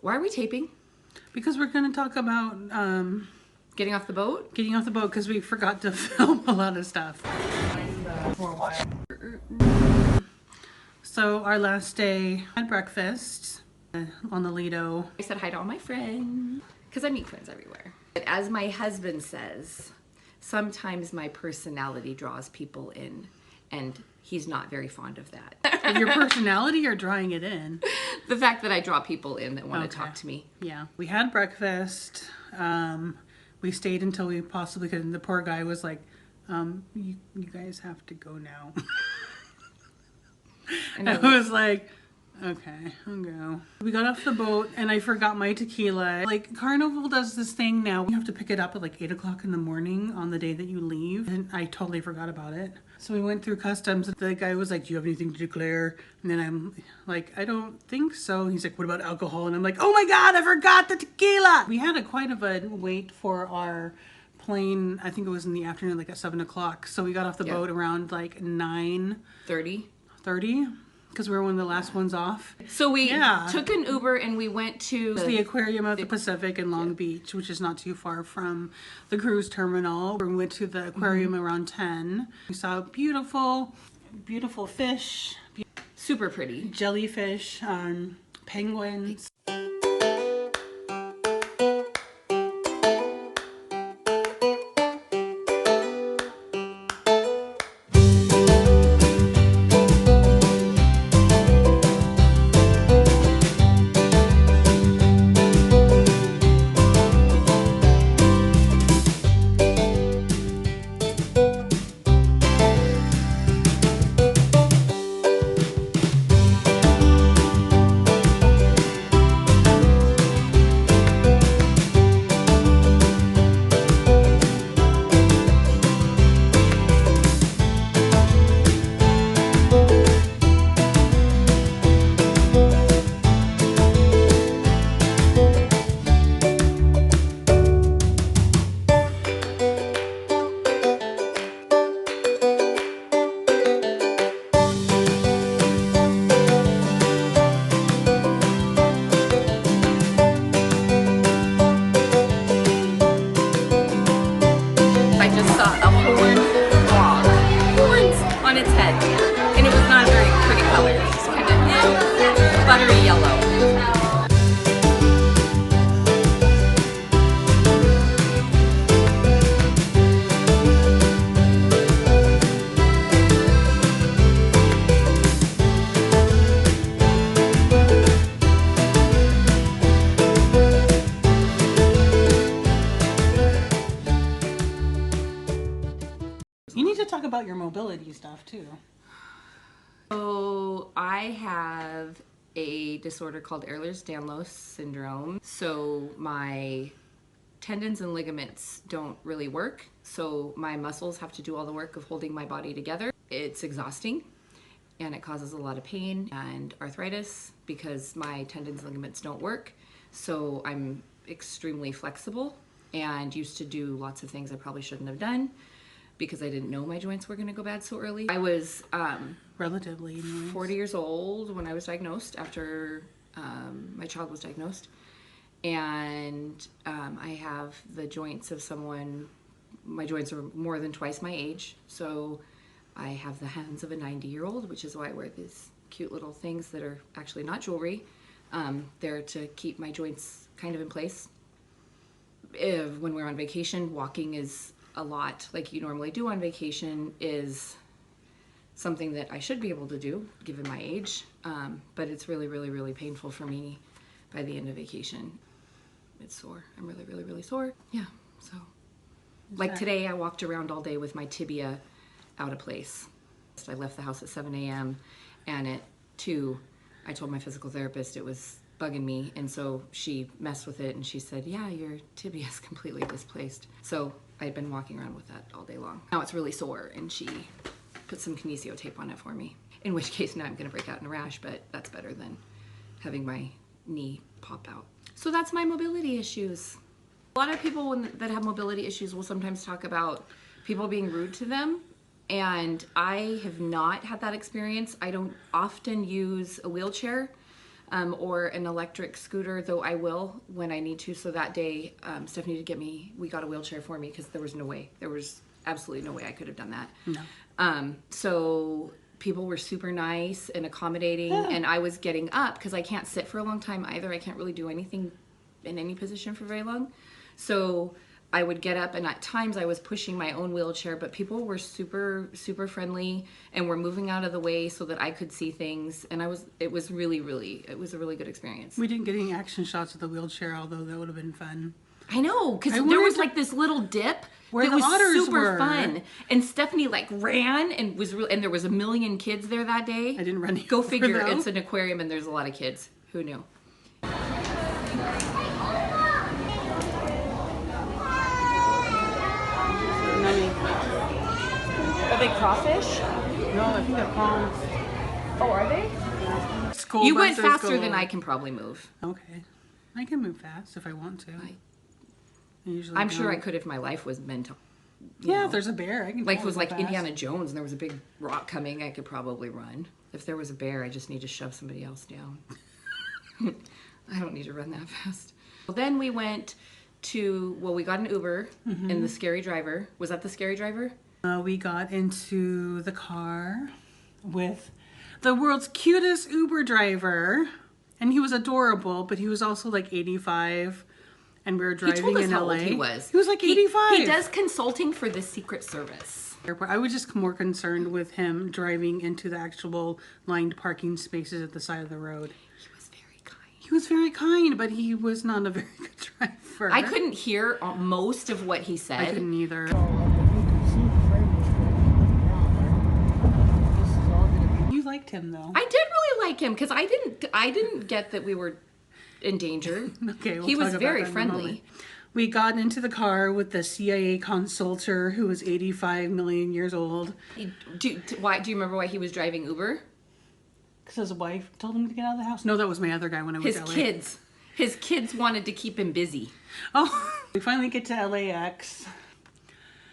Why are we taping? Because we're going to talk about Getting off the boat? getting off the boat because we forgot to film a lot of stuff. For a while. So our last day at breakfast on the Lido. I said hi to all my friends because I meet friends everywhere. But as my husband says, sometimes my personality draws people in, and he's not very fond of that. Your personality or drawing it in? The fact that I draw people in that want to talk to me. Yeah. We had breakfast. We stayed until we possibly could. And the poor guy was like, you guys have to go now. And I was like, okay, I'll go. We got off the boat and I forgot my tequila. Like, Carnival does this thing now. You have to pick it up at like 8 o'clock in the morning on the day that you leave. And I totally forgot about it. So we went through customs. The guy was like, do you have anything to declare? And then I'm like, I don't think so. He's like, what about alcohol? And I'm like, oh my God, I forgot the tequila. We had quite of a wait for our plane. I think it was in the afternoon, like at 7 o'clock. So we got off the boat around like 9:30 because we were one of the last ones off. So we took an Uber and we went to the Aquarium of the Pacific in Long Beach, which is not too far from the cruise terminal. We went to the aquarium around 10. We saw beautiful fish, super pretty jellyfish, penguins. buttery yellow. You need to talk about your mobility stuff too. So I have a disorder called Ehlers Danlos syndrome. So my tendons and ligaments don't really work. So my muscles have to do all the work of holding my body together. It's exhausting and it causes a lot of pain and arthritis because my tendons and ligaments don't work. So I'm extremely flexible and used to do lots of things I probably shouldn't have done because I didn't know my joints were going to go bad so early. I was relatively 40 years old when I was diagnosed, after my child was diagnosed. And I have the joints of someone, my joints are more than twice my age. So I have the hands of a 90-year-old, which is why I wear these cute little things that are actually not jewelry. They're to keep my joints kind of in place. When we're on vacation, walking is a lot like you normally do on vacation is something that I should be able to do given my age, but it's really, really, really painful for me by the end of vacation. It's sore. I'm really, really, really sore. Yeah, so like today I walked around all day with my tibia out of place. I left the house at 7 a.m. and at 2 I told my physical therapist it was bugging me, and so she messed with it and she said, yeah, your tibia is completely displaced. So I'd been walking around with that all day long. Now it's really sore and she put some kinesio tape on it for me, in which case now I'm gonna break out in a rash, but that's better than having my knee pop out. So that's my mobility issues. A lot of people that have mobility issues will sometimes talk about people being rude to them, and I have not had that experience. I don't often use a wheelchair. or an electric scooter, though I will when I need to. So that day, Stephanie did we got a wheelchair for me because there was absolutely no way I could have done that. No. So people were super nice and accommodating, and I was getting up because I can't sit for a long time either. I can't really do anything in any position for very long. So I would get up, and at times I was pushing my own wheelchair, but people were super, super friendly and were moving out of the way so that I could see things. And it was a really good experience. We didn't get any action shots of the wheelchair, although that would have been fun. I know, because there was like this little dip where that the was otters super were. fun, and Stephanie like ran and and there was 1 million kids there that day. I didn't run. Go figure. It's an aquarium and there's a lot of kids. Who knew? Are they crawfish? No, I think they're prawns. Oh, are they? Yeah. You went faster than I can probably move. Okay, I can move fast if I want to. I'm sure I could if my life was meant to. Yeah, if there's a bear, I can. Like if it was like Indiana Jones and there was a big rock coming, I could probably run. If there was a bear, I just need to shove somebody else down. I don't need to run that fast. Well, then we went we got an Uber and the scary driver. Was that the scary driver? We got into the car with the world's cutest Uber driver, and he was adorable, but he was also like 85. And we were driving in LA. He was. He was like 85. He does consulting for the Secret Service. I was just more concerned with him driving into the actual lined parking spaces at the side of the road. He was very kind. He was very kind, but he was not a very good driver. I couldn't hear most of what he said. I couldn't either. You liked him though. I did really like him because I didn't get that we were in danger. Okay, he was very friendly. We got into the car with the CIA consultor who was 85 million years old. Do you remember why he was driving Uber? Because his wife told him to get out of the house. No, that was my other guy when I was in LA. His kids wanted to keep him busy. Oh, we finally get to LAX,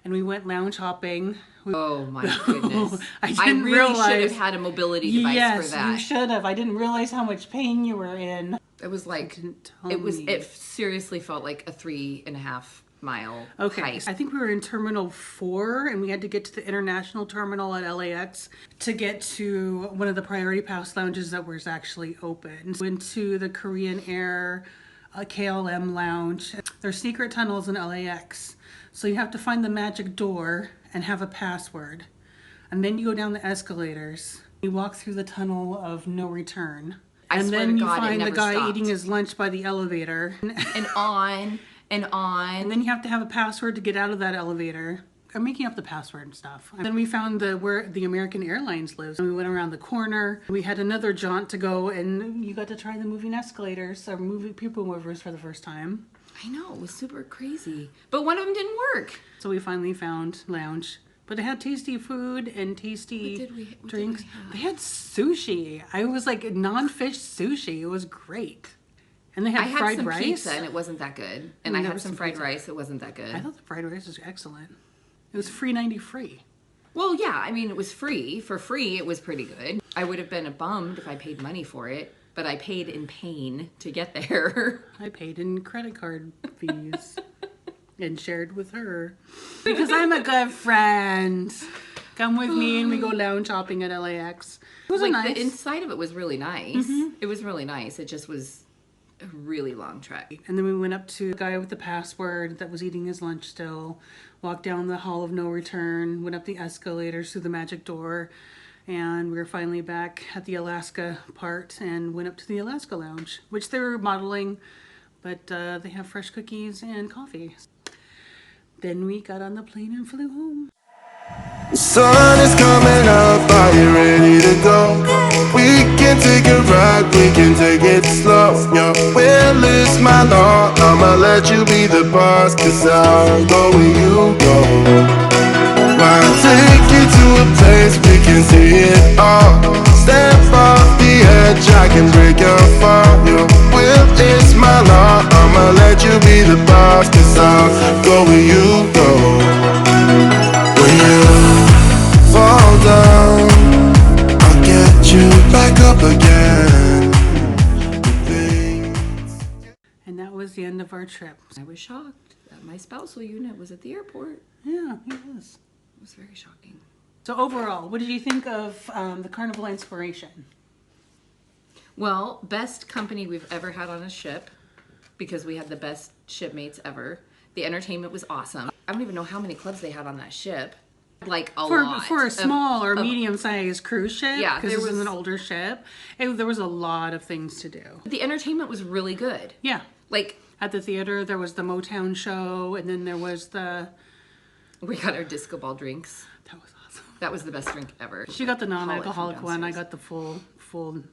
and we went lounge hopping. Oh my goodness! I really should have had a mobility device for that. Yes, you should have. I didn't realize how much pain you were in. It was like it seriously felt like a 3.5 mile hike. I think we were in Terminal 4 and we had to get to the international terminal at LAX to get to one of the Priority Pass lounges that was actually open. Went to the Korean Air KLM lounge. There's secret tunnels in LAX. So you have to find the magic door and have a password. And then you go down the escalators. You walk through the tunnel of no return. And then you find the guy eating his lunch by the elevator. And on and on. And then you have to have a password to get out of that elevator. I'm making up the password and stuff. And then we found where the American Airlines lives. And we went around the corner. We had another jaunt to go, and you got to try the moving escalators, or people movers for the first time. I know, it was super crazy. But one of them didn't work. So we finally found lounge. But it had tasty food and tasty drinks. They had sushi. I was like non-fish sushi. It was great. And they had fried rice. I had some pizza and it wasn't that good. And I had some fried rice. It wasn't that good. I thought the fried rice was excellent. It was free. Well, yeah. I mean, it was free. For free, it was pretty good. I would have been bummed if I paid money for it. But I paid in pain to get there. I paid in credit card fees. And shared with her. Because I'm a good friend. Come with me and we go lounge shopping at LAX. It was nice. The inside of it was really nice. It was really nice. It just was a really long trek. And then we went up to the guy with the password that was eating his lunch still. Walked down the hall of no return. Went up the escalators through the magic door. And we were finally back at the Alaska part and went up to the Alaska lounge. Which they were modeling. But they have fresh cookies and coffee. Then we got on the plane and flew home. The sun is coming up, are you ready to go? We can take a ride, we can take it slow. Your will is my law, I'ma let you be the boss. Cause I'll go where you go. I'll take you to a place we can see it all. Step off the edge, I can break your fall. Your will is my law, I'ma let you be the boss. Cause I'll go where you go. When you fall down, I'll get you back up again. And that was the end of our trip. I was shocked that my spousal unit was at the airport. Yeah, it was. It was very shocking. So overall, what did you think of the Carnival Inspiration? Well, best company we've ever had on a ship because we had the best shipmates ever. The entertainment was awesome. I don't even know how many clubs they had on that ship. Like a lot. For a small or medium-sized cruise ship, Yeah, because there this is was- an older ship, there was a lot of things to do. The entertainment was really good. Yeah. Like, At the theater, there was the Motown show, and then there was the... we got our disco ball drinks. That was awesome. That was the best drink ever. She got the Haul it from non-alcoholic one. I downstairs. got the full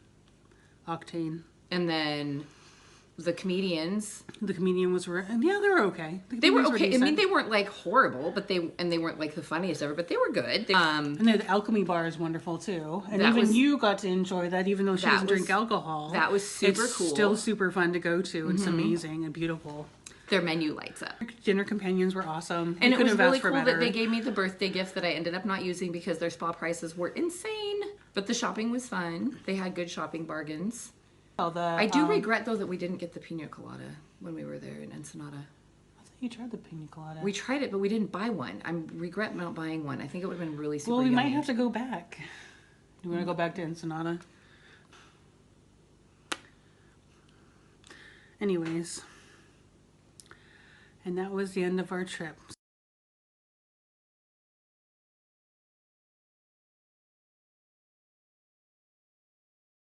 octane. And then the comedians. The comedian was... Yeah, they were okay. The They were comedians okay. I decent. mean, they weren't like horrible, but they weren't like the funniest ever, but they were good. And then the alchemy bar is wonderful too. And That even was- you got to enjoy that, even though she that doesn't drink was- alcohol. that was super it's cool. Still super fun to go to. It's amazing and beautiful. Their menu lights up. Dinner companions were awesome. And You it was couldn't have really asked for cool better. that they gave me the birthday gift that I ended up not using because their spa prices were insane. But the shopping was fun. They had good shopping bargains. I do regret though that we didn't get the pina colada when we were there in Ensenada. I thought you tried the pina colada. We tried it, but we didn't buy one. I regret not buying one. I think it would have been really super Well, we might yummy. have to go back. You want to go back to Ensenada? Anyways. And that was the end of our trip.